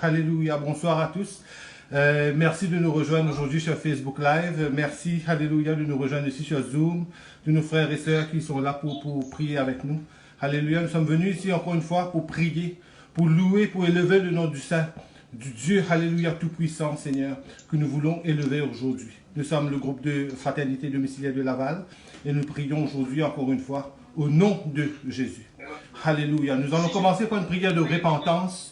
Alléluia, bonsoir à tous. Merci de nous rejoindre aujourd'hui sur Facebook Live. Merci, Alléluia, de nous rejoindre ici sur Zoom, de nos frères et sœurs qui sont là pour prier avec nous. Alléluia, nous sommes venus ici encore une fois pour prier, pour louer, pour élever le nom du Saint, du Dieu, Alléluia, Tout-Puissant, Seigneur, que nous voulons élever aujourd'hui. Nous sommes le groupe de Fraternité Domiciliaire de Laval et nous prions aujourd'hui encore une fois au nom de Jésus. Alléluia. Nous allons commencer par une prière de repentance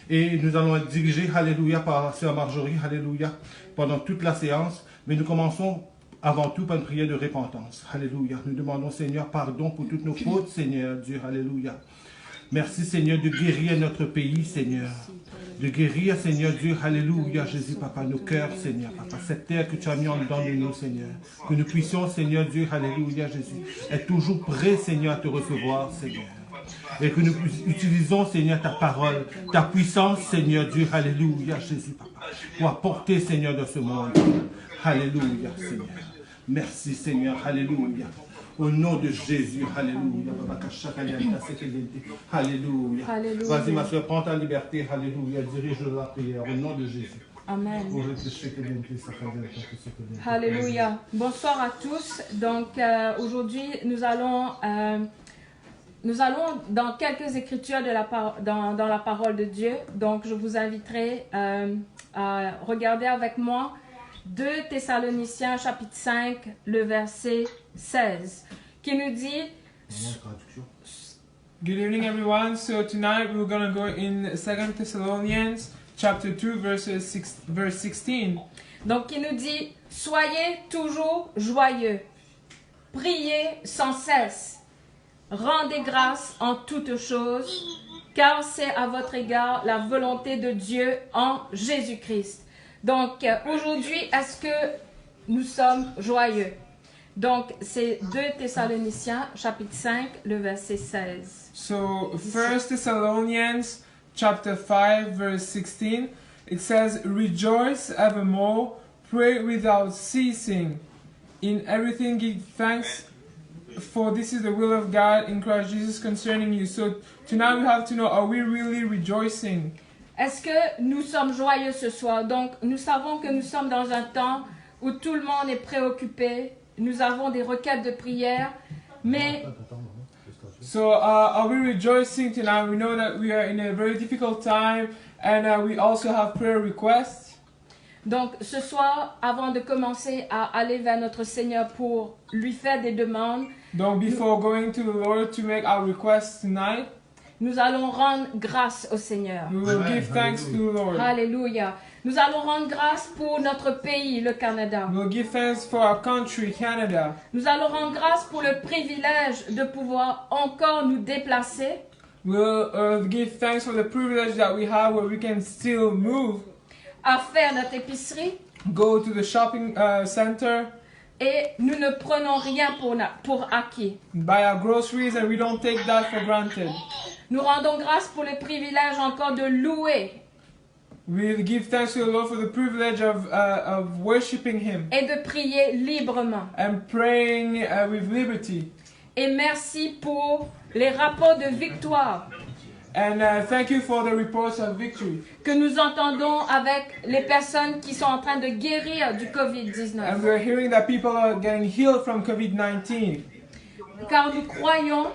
et nous allons être dirigés, Alléluia, par Sœur Marjorie, Alléluia, pendant toute la séance. Mais nous commençons avant tout par une prière de repentance. Alléluia. Nous demandons, Seigneur, pardon pour toutes nos fautes, Seigneur Dieu. Alléluia. Merci, Seigneur, de guérir notre pays, Seigneur. De guérir, Seigneur Dieu, Alléluia, Jésus, Papa, nos cœurs, Seigneur, Papa, cette terre que tu as mis en dedans de nous, Seigneur. Que nous puissions, Seigneur Dieu, Alléluia, Jésus, être toujours prêts, Seigneur, à te recevoir, Seigneur. Et que nous utilisons, Seigneur, ta parole, ta puissance, Seigneur Dieu, Alléluia, Jésus, Papa, pour apporter, Seigneur, dans ce monde. Alléluia, Seigneur. Merci, Seigneur, Alléluia. Au nom de Jésus, Alléluia. Alléluia. Vas-y, ma soeur, prends ta liberté, Alléluia. Dirige la prière au nom de Jésus. Amen. Alléluia. Bonsoir à tous. Donc, aujourd'hui, nous allons dans quelques écritures dans la parole de Dieu. Donc, je vous inviterai à regarder avec moi 2 Thessaloniciens chapitre 5, le verset 16, qui nous dit... Good evening, everyone. So tonight we're going to go in 2 Thessalonians chapter 2, verse 16. Donc, qui nous dit, soyez toujours joyeux, priez sans cesse, rendez grâce en toutes choses, car c'est à votre égard la volonté de Dieu en Jésus-Christ. Donc, aujourd'hui, est-ce que nous sommes joyeux? Donc, c'est 2 Thessaloniciens, chapitre 5, le verset 16. So, 1 Thessalonians, chapter 5, verse 16, it says, rejoice evermore, pray without ceasing. In everything give thanks, for this is the will of God in Christ Jesus concerning you. So, tonight we have to know, are we really rejoicing? Est-ce que nous sommes joyeux ce soir? Donc, nous savons que nous sommes dans un temps où tout le monde est préoccupé. Nous avons des requêtes de prière, mais... So, are we rejoicing tonight? We know that we are in a very difficult time, and we also have prayer requests. Donc, ce soir, avant de commencer à aller vers notre Seigneur pour lui faire des demandes... Donc, before going to the Lord to make our requests tonight, nous allons rendre grâce au Seigneur. We will give thanks to the Lord. Alléluia. Nous allons rendre grâce pour notre pays, le Canada. We will give thanks for our country, Canada. Nous allons rendre grâce pour le privilège de pouvoir encore nous déplacer. We will give thanks for the privilege that we have where we can still move. À faire notre épicerie. Go to the shopping center. Et nous ne prenons rien pour acquis. Buy our groceries and we don't take that for granted. Nous rendons grâce pour le privilège encore de louer. We give thanks to the Lord for the privilege of worshiping Him. Et de prier librement. And praying with liberty. Et merci pour les rapports de victoire. And thank you for the reports of victory. Que nous entendons avec les personnes qui sont en train de guérir du COVID-19. And we're hearing that people are getting healed from COVID-19. Car nous croyons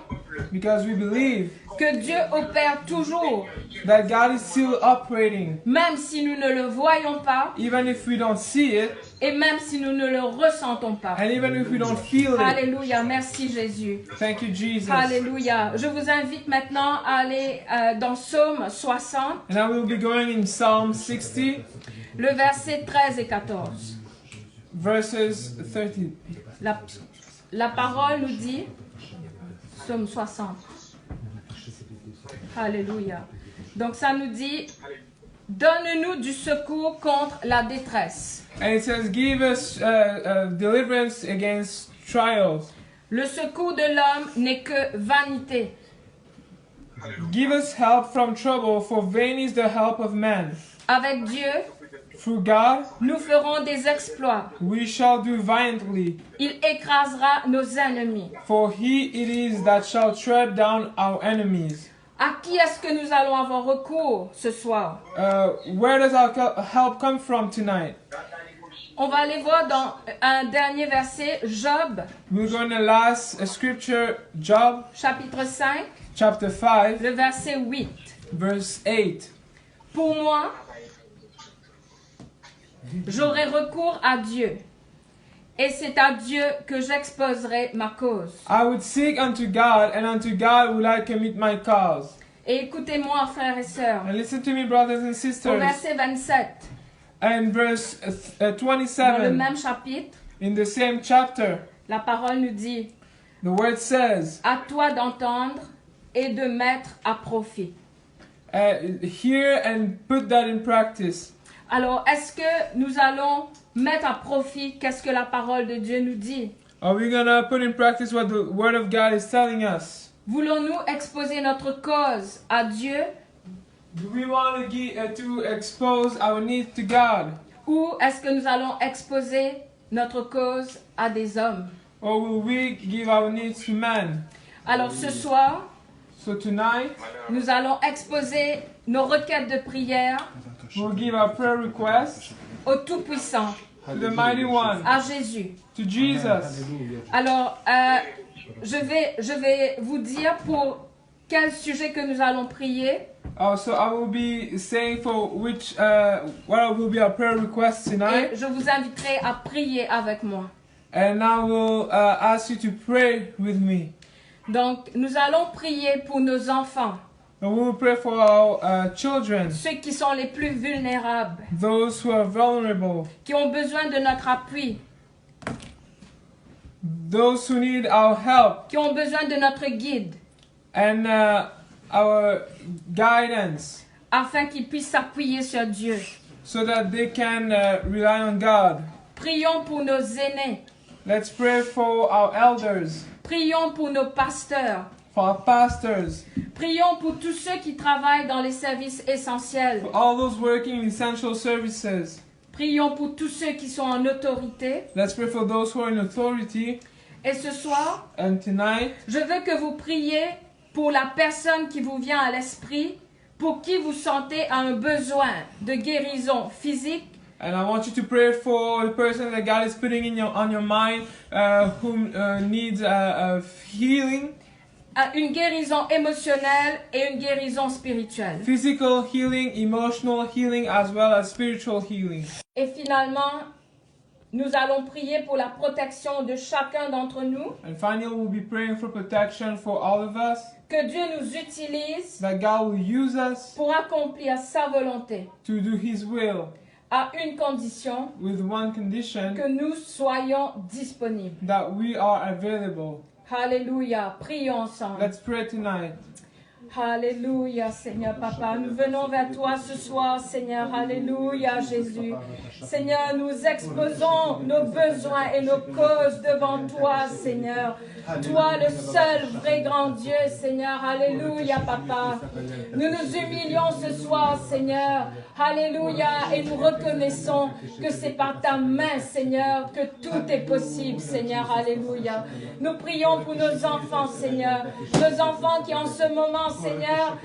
because we believe que Dieu opère toujours, that God is still operating, même si nous ne le voyons pas, even if we don't see it, et même si nous ne le ressentons pas. And even if we don't feel it. Alléluia, merci Jésus. Thank you, Jesus. Alléluia. Je vous invite maintenant à aller dans Psaume 60. And I will be going in Psalm 60. Le verset 13 et 14. Verses 13. La parole nous dit, Psaume 60. Alléluia. Donc ça nous dit, donne-nous du secours contre la détresse. And it says, give us deliverance against trials. Le secours de l'homme n'est que vanité. Give us help from trouble, for vain is the help of man. Avec Dieu, through God, nous ferons des exploits. We shall do violently. Il écrasera nos ennemis. For he it is that shall tread down our enemies. À qui est-ce que nous allons avoir recours ce soir? Where does our help come from tonight? On va aller voir dans un dernier verset, Job, We're going to last scripture, Job, chapitre 5, chapter 5, le verset 8. verse 8. Pour moi, j'aurai recours à Dieu, et c'est à Dieu que j'exposerai ma cause. I would seek unto God, and unto God will I commit my cause. Et écoutez-moi, frères et sœurs, And listen to me, brothers and au sisters. verset 27, And verse dans le 27, même chapitre, in the same chapter, la parole nous dit, the word says, à toi d'entendre et de mettre à profit. hear and put that in practice. Alors, est-ce que nous allons mettre à profit qu'est-ce que la parole de Dieu nous dit? Are we going to put in practice what the word of God is telling us? Voulons-nous exposer notre cause à Dieu Do we want to expose our needs to God? ou est-ce que nous allons exposer notre cause à des hommes? Or will we give our needs to man? Alors ce soir, So tonight, nous allons exposer nos requêtes de prière we'll give our prayer requests au Tout-Puissant, to the Mighty One, à Jésus. to Jesus. Alors, je vais vous dire pour quel sujet que nous allons prier. So I will be saying for which, what will be our prayer requests tonight. Et je vous inviterai à prier avec moi. And I will ask you to pray with me. Donc, nous allons prier pour nos enfants, And we will pray for our children, ceux qui sont les plus vulnérables, those who are vulnerable, qui ont besoin de notre appui, those who need our help qui ont besoin de notre guide, and our guidance, afin qu'ils puissent s'appuyer sur Dieu. so that they can rely on God. Prions pour nos aînés, Let's pray for our elders, prions pour nos pasteurs, for our pastors, prions pour tous ceux qui travaillent dans les services essentiels, for all those working in essential services. prions pour tous ceux qui sont en autorité. Let's pray for those who are in authority. Et ce soir, And tonight, je veux que vous priez pour la personne qui vous vient à l'esprit, pour qui vous sentez un besoin de guérison physique, and I want you to pray for the person that God is putting on your mind, who needs healing, une guérison émotionnelle et une guérison spirituelle. physical healing, emotional healing, as well as spiritual healing. Et finalement, nous allons prier pour la protection de chacun d'entre nous, And finally, we'll be praying for protection for all of us, que Dieu nous utilise that God will use us pour accomplir sa volonté, to do His will, à une condition, with one condition, que nous soyons disponibles. that we are available. Alléluia, prions ensemble. Let's pray tonight. Alléluia, Seigneur Papa. Nous venons vers toi ce soir, Seigneur. Alléluia, Jésus. Seigneur, nous exposons nos besoins et nos causes devant toi, Seigneur. Toi, le seul vrai grand Dieu, Seigneur. Alléluia, Papa. Nous nous humilions ce soir, Seigneur. Alléluia. Et nous reconnaissons que c'est par ta main, Seigneur, que tout est possible, Seigneur. Alléluia. Nous prions pour nos enfants, Seigneur. Nos enfants qui en ce moment, Seigneur,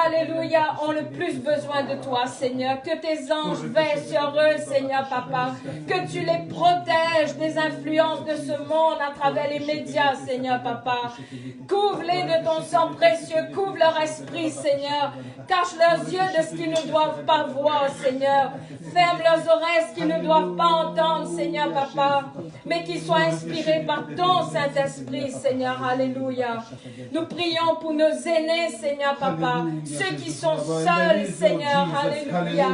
alléluia, ont le plus besoin de toi, Seigneur. Que tes anges veillent sur eux, Seigneur, Papa. Que tu les protèges des influences de ce monde à travers les médias, Seigneur, Papa. Couvre-les de ton sang précieux. Couvre leur esprit, Seigneur. Cache leurs yeux de ce qu'ils ne doivent pas voir, Seigneur. Ferme leurs oreilles, ce qu'ils ne doivent pas entendre, Seigneur, Papa. Mais qu'ils soient inspirés par ton Saint-Esprit, Seigneur. Alléluia. Nous prions pour nos aînés, Seigneur, Papa. Ceux qui sont seuls, Seigneur. Alléluia.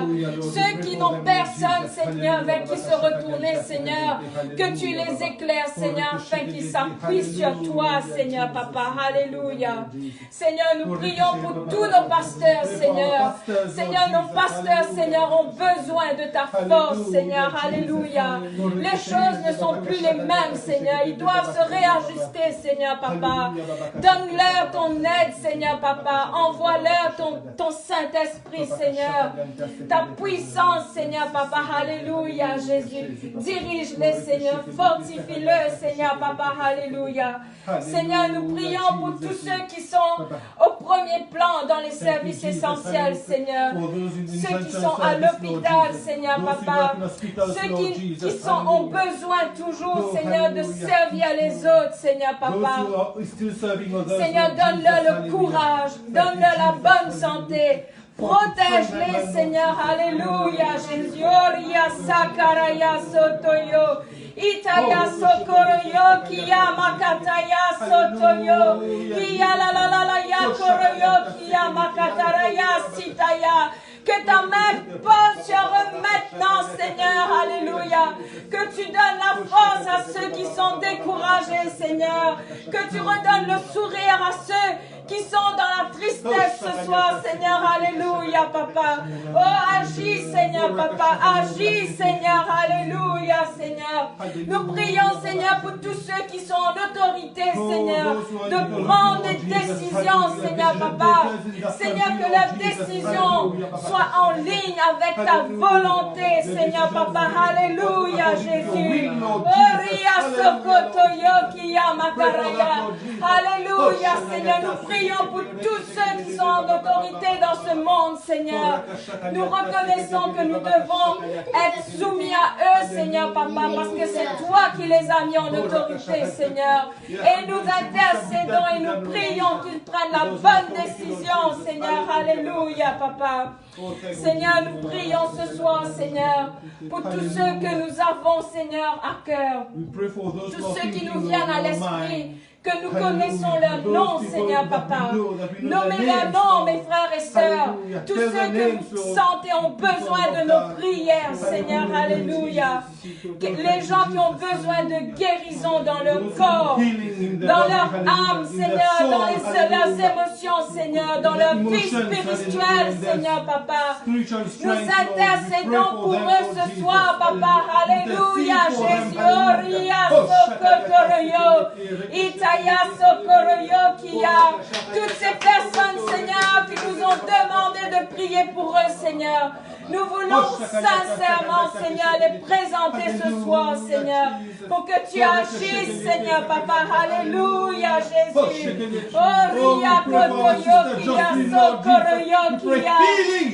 Ceux qui n'ont personne, Seigneur, vers qui se retourner, Seigneur. Que tu les éclaires, Seigneur, afin qu'ils s'appuient sur toi, Seigneur, Papa. Alléluia. Seigneur, nous prions pour tous nos pasteurs, Seigneur. Seigneur, nos pasteurs, Seigneur, ont besoin de ta force, Seigneur. Alléluia. Les choses ne sont plus les mêmes, Seigneur. Ils doivent se réajuster, Seigneur, Papa. Donne-leur ton aide, Seigneur, Papa. Envoie-leur ton Saint-Esprit, Seigneur. Ta puissance, Seigneur, Papa. Alléluia, Jésus. Dirige-les, Seigneur. Fortifie-le, Seigneur, Papa. Alléluia. Seigneur, nous prions pour tous ceux qui sont aux premier plan dans les services essentiels, Seigneur. Ceux qui sont à l'hôpital, Seigneur, Papa. Ceux qui ont besoin toujours, Seigneur, de servir les autres, Seigneur, Papa. Seigneur, donne-leur le courage, donne-leur la bonne santé. Protège-les, Seigneur. Alléluia, Jésus. Oria sakaraya sotoyo. Itaya sokoroyo kiya makataya sotoyo. Iya la la la la ya koroyo kiya makataraya sitaya. Que ta main pose sur eux maintenant, Seigneur. Alléluia. Que tu donnes la force à ceux qui sont découragés, Seigneur. Que tu redonnes le sourire à ceux qui sont dans la tristesse ce soir, Seigneur. Alléluia, Papa. Oh, agis, Seigneur, Papa. Agis, Seigneur. Alléluia, Seigneur. Nous prions, Seigneur, pour tous ceux qui sont en autorité, Seigneur, de prendre des décisions, Seigneur, Papa. Seigneur, que leurs décisions soient en ligne avec ta volonté, Seigneur, Papa. Alléluia, Jésus. Oria sokotoyo kiya makaraya. Alléluia, Seigneur. Nous prions pour tous ceux qui sont en autorité dans ce monde, Seigneur. Nous reconnaissons que nous devons être soumis à eux, Seigneur, Papa, parce que c'est toi qui les as mis en autorité, Seigneur. Et nous intercédons et nous prions qu'ils prennent la bonne décision, Seigneur. Alléluia, Papa. Seigneur, nous prions ce soir, Seigneur, pour tous ceux que nous avons, Seigneur, à cœur. Tous ceux qui nous viennent à l'esprit, que nous connaissons leur nom, Seigneur, Papa. Nommez leur nom, mes frères et sœurs. Tous ceux que vous sentez ont besoin de nos prières, Seigneur. Alléluia. Les gens qui ont besoin de guérison dans leur corps, dans leur âme, Seigneur, dans leurs émotions, Seigneur, dans leur vie spirituelle, Seigneur, Papa. Nous intercédons pour eux ce soir, Papa. Alléluia, Jésus. Oria sokotoroyo. Itaya sokoroyo kiya. Toutes ces personnes, Seigneur, qui nous ont demandé de prier pour eux, Seigneur. Nous voulons sincèrement, Seigneur, les présenter ce soir, Seigneur, pour que tu agisses, Seigneur, Papa. Alléluia, Jésus. Oria kotoyo kiya sokoroyo kiya.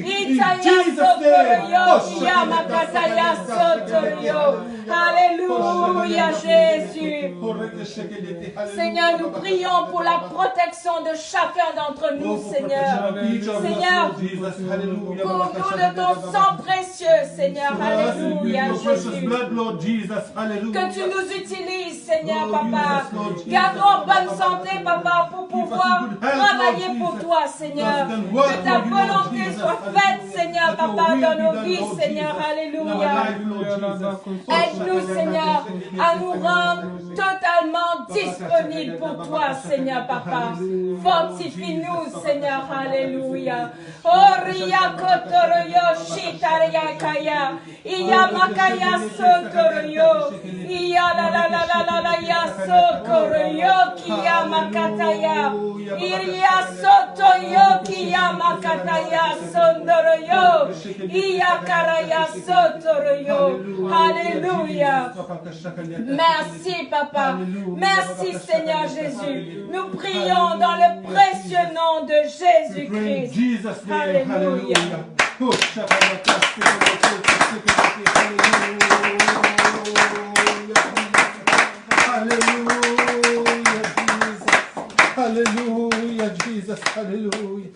Itaya sokoroyo kiya makataya sotoyo. Alléluia, Jésus. Seigneur, nous prions pour la protection de chacun d'entre nous, Seigneur. Seigneur, pour de ton sang précieux, Seigneur. Alléluia, Jésus. Que tu nous utilises, Seigneur, Papa. Garde en bonne santé, Papa, pour pouvoir travailler pour toi, Seigneur. Que ta volonté soit faite, Seigneur, Papa, dans nos vies, Seigneur. Alléluia. Aide-nous, Seigneur, à nous rendre totalement disponibles pour toi, Seigneur, Papa. Fortifie-nous, Seigneur. Alléluia. Oria kotoroyo shitaria kaya. Iya makaya sotoroyo. Iya la la la la la la ya sokoroyo kiya makataya. Iria sotoyo kiya makataya sondoroyo. Iya karaya sotoroyo. Alléluia. Merci, Papa. Merci, Seigneur Jésus. Nous prions dans le précieux nom de Jésus-Christ. Alléluia. Hallelujah, Jesus. Hallelujah.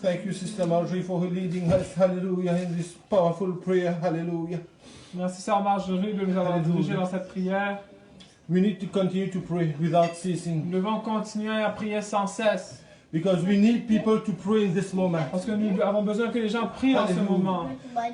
Thank you, Sister Marjorie, for leading us. Hallelujah, in this powerful prayer. Hallelujah. Merci, Sœur Marjorie, de nous avoir dirigés dans cette prière. We need to continue to pray without ceasing. Nous devons continuer à prier sans cesse. Because we need people to pray in this moment. Parce que nous avons besoin que les gens prient en ce moment.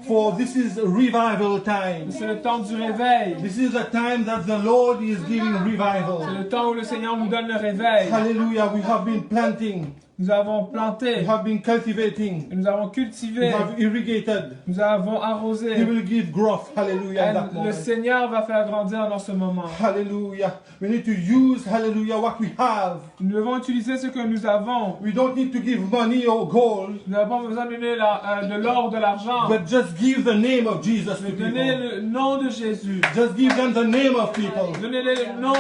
For this is a revival time. C'est le temps du réveil. This is a time that the Lord is giving revival. C'est le temps où le Seigneur nous donne le réveil. Hallelujah. We have been planting. Nous avons planté. We have been cultivating. Nous avons cultivé. We have irrigated. Nous avons arrosé. He will give growth. Hallelujah. Le Seigneur va faire grandir dans ce moment. Hallelujah. We need to use, hallelujah, what we have. Nous devons utiliser ce que nous avons. We don't need to give money or gold. Nous n'avons pas besoin de donner de l'or, de l'argent. But just give the name of Jesus to Donnez people. le nom de Jésus. Just give them the name of people. Donnez le nom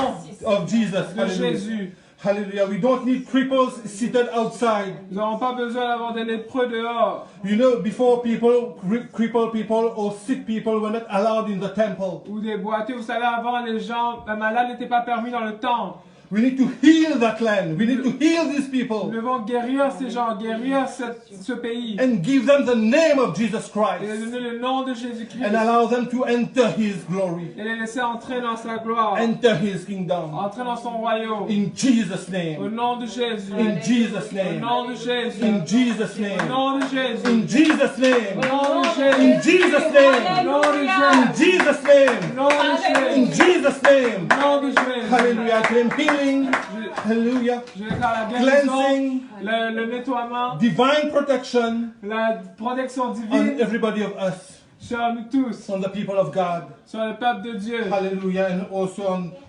Of Jesus. de Jésus. Hallelujah. We don't need cripples seated outside. Nous n'avons pas besoin d'avoir des lépreux dehors. You know, before people, crippled people or sick people were not allowed in the temple. Ou des boiteux. Vous savez, avant, les gens malades n'étaient pas permis dans le temple. We need to heal that land. We need to heal these Nous people devons guérir ces gens, guérir ce pays. and give them the name of Jesus Et leur Christ donner le nom de Jésus-Christ. and allow them to enter His glory, Et les laisser entrer dans sa gloire. enter His kingdom. Entrer dans son royaume. In Jesus' Au name. nom de Jésus. In Jesus' Au name. nom de Jésus. In Jesus' Au name. nom de Jésus. In Jesus' Au name. nom de In Jésus. Jesus' name. Au nom de In Jésus. Jesus' name. Au nom de In Jésus. Jesus' name. Au nom de Jésus. Hallelujah. I claim healing. Hallelujah. Je déclare la guérison, Cleansing. le nettoiement, Divine protection la protection on divine everybody of us, sur nous tous, on the people of God. sur le peuple de Dieu Hallelujah. And also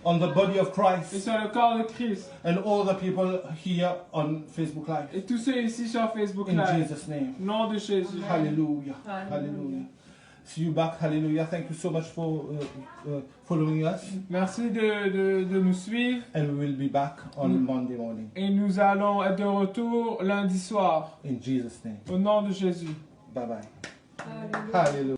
on the body of et Christ sur le corps de Christ. and all the people here on Facebook Live. Et tous ceux ici sur Facebook In Live. Jesus' name. Au nom de Jésus. Hallelujah. Hallelujah. See you back. Hallelujah. Thank you so much for following us. Merci de nous suivre And we will be back on Monday morning. et nous allons être de retour lundi soir. In Jesus' name. Au nom de Jésus. Bye bye. Hallelujah. Hallelujah.